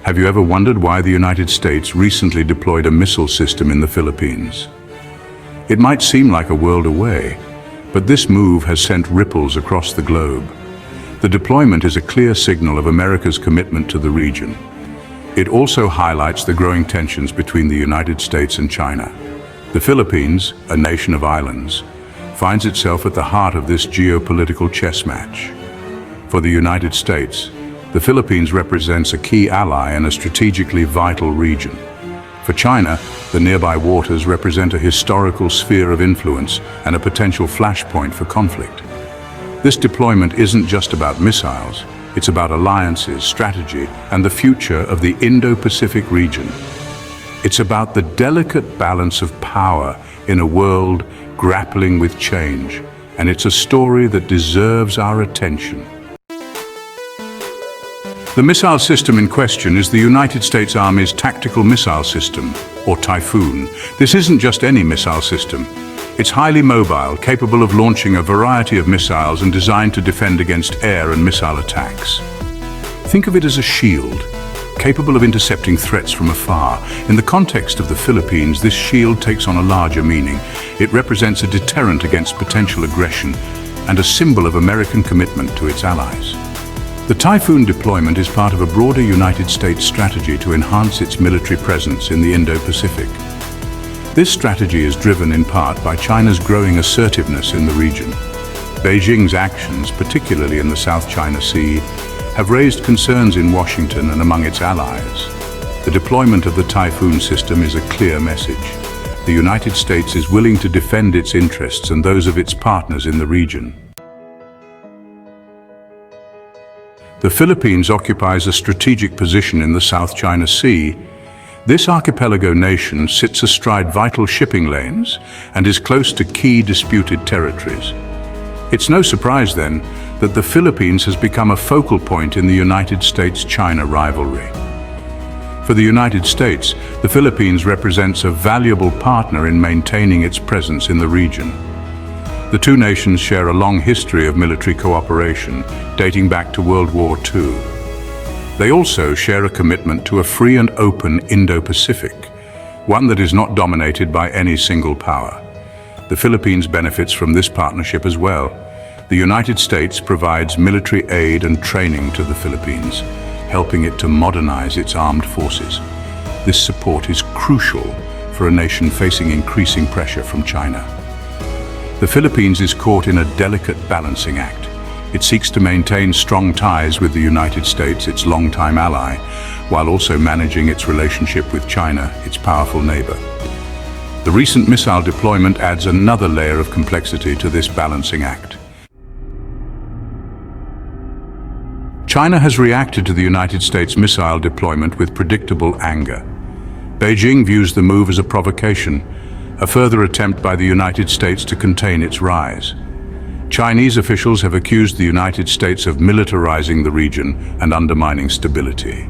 Have you ever wondered why the United States recently deployed a missile system in the Philippines? It might seem like a world away, but this move has sent ripples across the globe. The deployment is a clear signal of America's commitment to the region. It also highlights the growing tensions between the United States and China. The Philippines, a nation of islands, finds itself at the heart of this geopolitical chess match. For the United States, the Philippines represents a key ally in a strategically vital region. For China, the nearby waters represent a historical sphere of influence and a potential flashpoint for conflict. This deployment isn't just about missiles, it's about alliances, strategy, and the future of the Indo-Pacific region. It's about the delicate balance of power in a world grappling with change, and it's a story that deserves our attention. The missile system in question is the United States Army's Tactical Missile System, or Typhoon. This isn't just any missile system. It's highly mobile, capable of launching a variety of missiles and designed to defend against air and missile attacks. Think of it as a shield, capable of intercepting threats from afar. In the context of the Philippines, this shield takes on a larger meaning. It represents a deterrent against potential aggression and a symbol of American commitment to its allies. The Typhoon deployment is part of a broader United States strategy to enhance its military presence in the Indo-Pacific. This strategy is driven in part by China's growing assertiveness in the region. Beijing's actions, particularly in the South China Sea, have raised concerns in Washington and among its allies. The deployment of the Typhoon system is a clear message. The United States is willing to defend its interests and those of its partners in the region. The Philippines occupies a strategic position in the South China Sea. This archipelago nation sits astride vital shipping lanes and is close to key disputed territories. It's no surprise then that the Philippines has become a focal point in the United States-China rivalry. For the United States, the Philippines represents a valuable partner in maintaining its presence in the region. The two nations share a long history of military cooperation, dating back to World War II. They also share a commitment to a free and open Indo-Pacific, one that is not dominated by any single power. The Philippines benefits from this partnership as well. The United States provides military aid and training to the Philippines, helping it to modernize its armed forces. This support is crucial for a nation facing increasing pressure from China. The Philippines is caught in a delicate balancing act. It seeks to maintain strong ties with the United States, its longtime ally, while also managing its relationship with China, its powerful neighbor. The recent missile deployment adds another layer of complexity to this balancing act. China has reacted to the United States missile deployment with predictable anger. Beijing views the move as a provocation, a further attempt by the United States to contain its rise. Chinese officials have accused the United States of militarizing the region and undermining stability.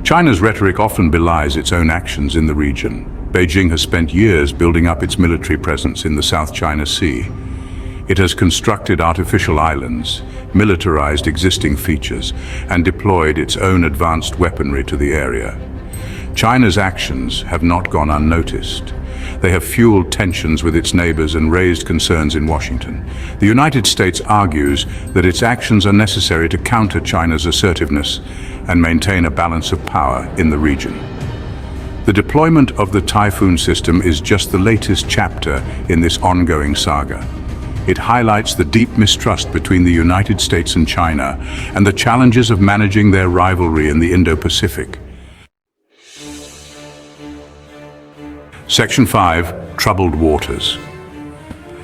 China's rhetoric often belies its own actions in the region. Beijing has spent years building up its military presence in the South China Sea. It has constructed artificial islands, militarized existing features, and deployed its own advanced weaponry to the area. China's actions have not gone unnoticed. They have fueled tensions with its neighbors and raised concerns in Washington. The United States argues that its actions are necessary to counter China's assertiveness and maintain a balance of power in the region. The deployment of the Typhoon system is just the latest chapter in this ongoing saga. It highlights the deep mistrust between the United States and China and the challenges of managing their rivalry in the Indo-Pacific. Section 5. Troubled Waters.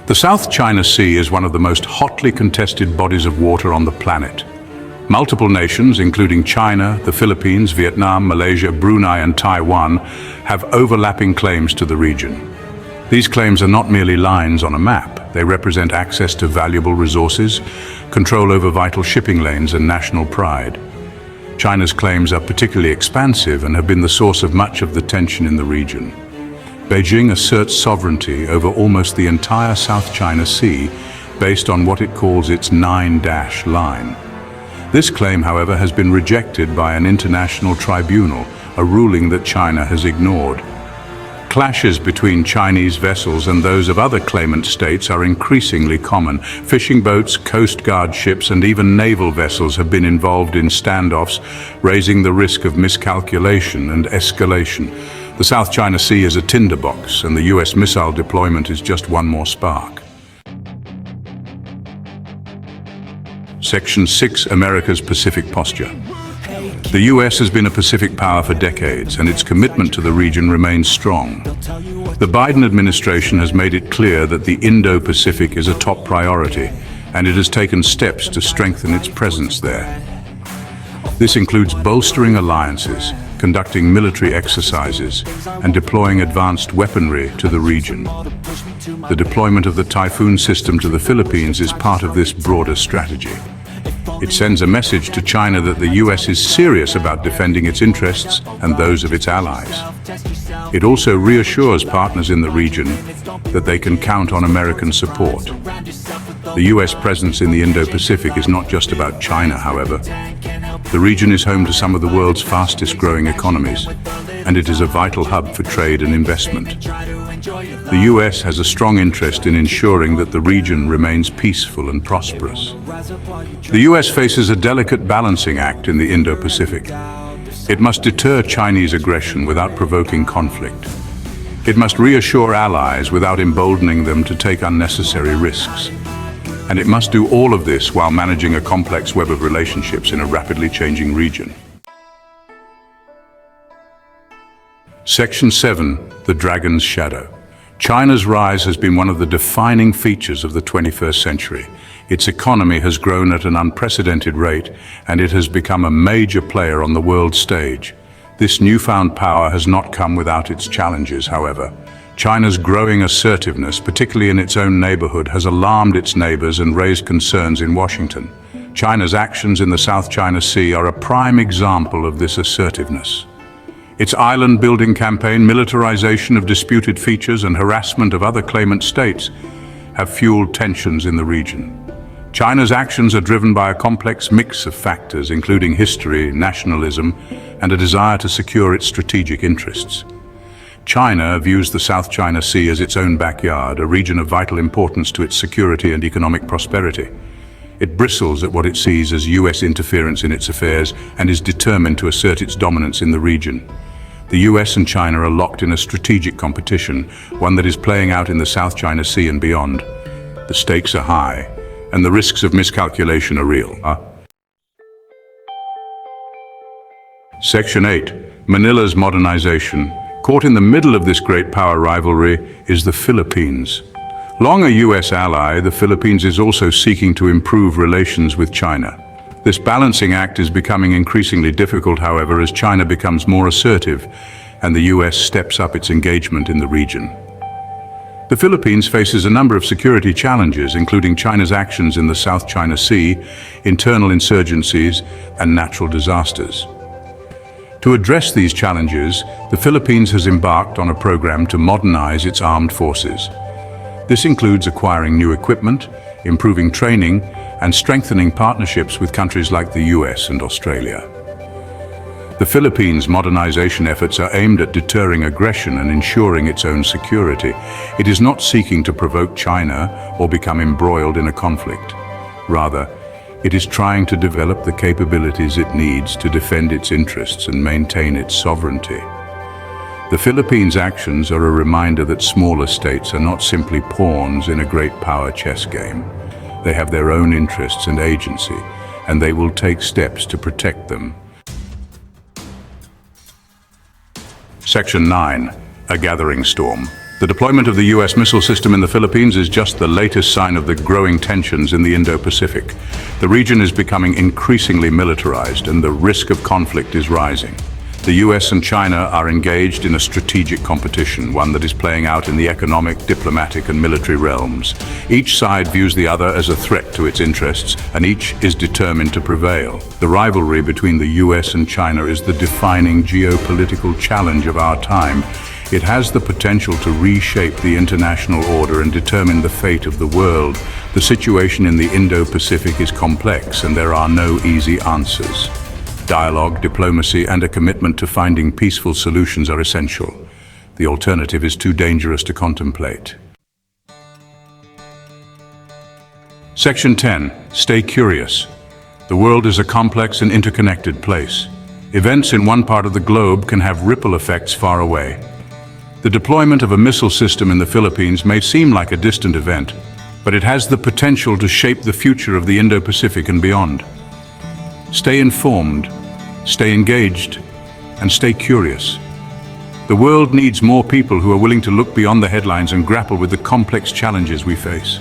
The South China Sea is one of the most hotly contested bodies of water on the planet. Multiple nations, including China, the Philippines, Vietnam, Malaysia, Brunei, and Taiwan, have overlapping claims to the region. These claims are not merely lines on a map. They represent access to valuable resources, control over vital shipping lanes, and national pride. China's claims are particularly expansive and have been the source of much of the tension in the region. Beijing asserts sovereignty over almost the entire South China Sea based on what it calls its 9-dash line. This claim, however, has been rejected by an international tribunal, a ruling that China has ignored. Clashes between Chinese vessels and those of other claimant states are increasingly common. Fishing boats, coast guard ships, and even naval vessels have been involved in standoffs, raising the risk of miscalculation and escalation. The South China Sea is a tinderbox, and the US missile deployment is just one more spark. Section 6. America's Pacific Posture. The US has been a Pacific power for decades, and its commitment to the region remains strong. The Biden administration has made it clear that the Indo-Pacific is a top priority, and it has taken steps to strengthen its presence there. This includes bolstering alliances, conducting military exercises, and deploying advanced weaponry to the region. The deployment of the Typhoon system to the Philippines is part of this broader strategy. It sends a message to China that the US is serious about defending its interests and those of its allies. It also reassures partners in the region that they can count on American support. The US presence in the Indo-Pacific is not just about China, however. The region is home to some of the world's fastest-growing economies, and it is a vital hub for trade and investment. The US has a strong interest in ensuring that the region remains peaceful and prosperous. The US faces a delicate balancing act in the Indo-Pacific. It must deter Chinese aggression without provoking conflict. It must reassure allies without emboldening them to take unnecessary risks. And it must do all of this while managing a complex web of relationships in a rapidly changing region. Section 7. The Dragon's Shadow. China's rise has been one of the defining features of the 21st century. Its economy has grown at an unprecedented rate, and it has become a major player on the world stage. This newfound power has not come without its challenges, however. China's growing assertiveness, particularly in its own neighborhood, has alarmed its neighbors and raised concerns in Washington. China's actions in the South China Sea are a prime example of this assertiveness. Its island-building campaign, militarization of disputed features, and harassment of other claimant states have fueled tensions in the region. China's actions are driven by a complex mix of factors, including history, nationalism, and a desire to secure its strategic interests. China views the South China Sea as its own backyard, a region of vital importance to its security and economic prosperity. It bristles at what it sees as US interference in its affairs and is determined to assert its dominance in the region. The US and China are locked in a strategic competition, one that is playing out in the South China Sea and beyond. The stakes are high, and the risks of miscalculation are real. Section 8. Manila's Modernization. Caught in the middle of this great power rivalry is the Philippines. Long a US ally, the Philippines is also seeking to improve relations with China. This balancing act is becoming increasingly difficult, however, as China becomes more assertive and the US steps up its engagement in the region. The Philippines faces a number of security challenges, including China's actions in the South China Sea, internal insurgencies, and natural disasters. To address these challenges, the Philippines has embarked on a program to modernize its armed forces. This includes acquiring new equipment, improving training, and strengthening partnerships with countries like the US and Australia. The Philippines' modernization efforts are aimed at deterring aggression and ensuring its own security. It is not seeking to provoke China or become embroiled in a conflict. Rather, it is trying to develop the capabilities it needs to defend its interests and maintain its sovereignty. The Philippines' actions are a reminder that smaller states are not simply pawns in a great power chess game. They have their own interests and agency, and they will take steps to protect them. Section 9. A Gathering Storm. The deployment of the US missile system in the Philippines is just the latest sign of the growing tensions in the Indo-Pacific. The region is becoming increasingly militarized, and the risk of conflict is rising. The US and China are engaged in a strategic competition, one that is playing out in the economic, diplomatic, and military realms. Each side views the other as a threat to its interests, and each is determined to prevail. The rivalry between the US and China is the defining geopolitical challenge of our time. It has the potential to reshape the international order and determine the fate of the world. The situation in the Indo-Pacific is complex and there are no easy answers. Dialogue, diplomacy, and a commitment to finding peaceful solutions are essential. The alternative is too dangerous to contemplate. Section 10. Stay curious. The world is a complex and interconnected place. Events in one part of the globe can have ripple effects far away. The deployment of a missile system in the Philippines may seem like a distant event, but it has the potential to shape the future of the Indo-Pacific and beyond. Stay informed, stay engaged, and stay curious. The world needs more people who are willing to look beyond the headlines and grapple with the complex challenges we face.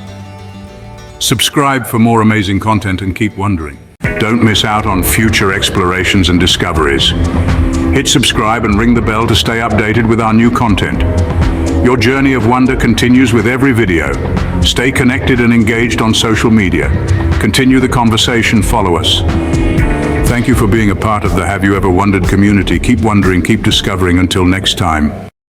Subscribe for more amazing content and keep wondering. Don't miss out on future explorations and discoveries. Hit subscribe and ring the bell to stay updated with our new content. Your journey of wonder continues with every video. Stay connected and engaged on social media. Continue the conversation, follow us. Thank you for being a part of the Have You Ever Wondered community. Keep wondering, keep discovering. Until next time.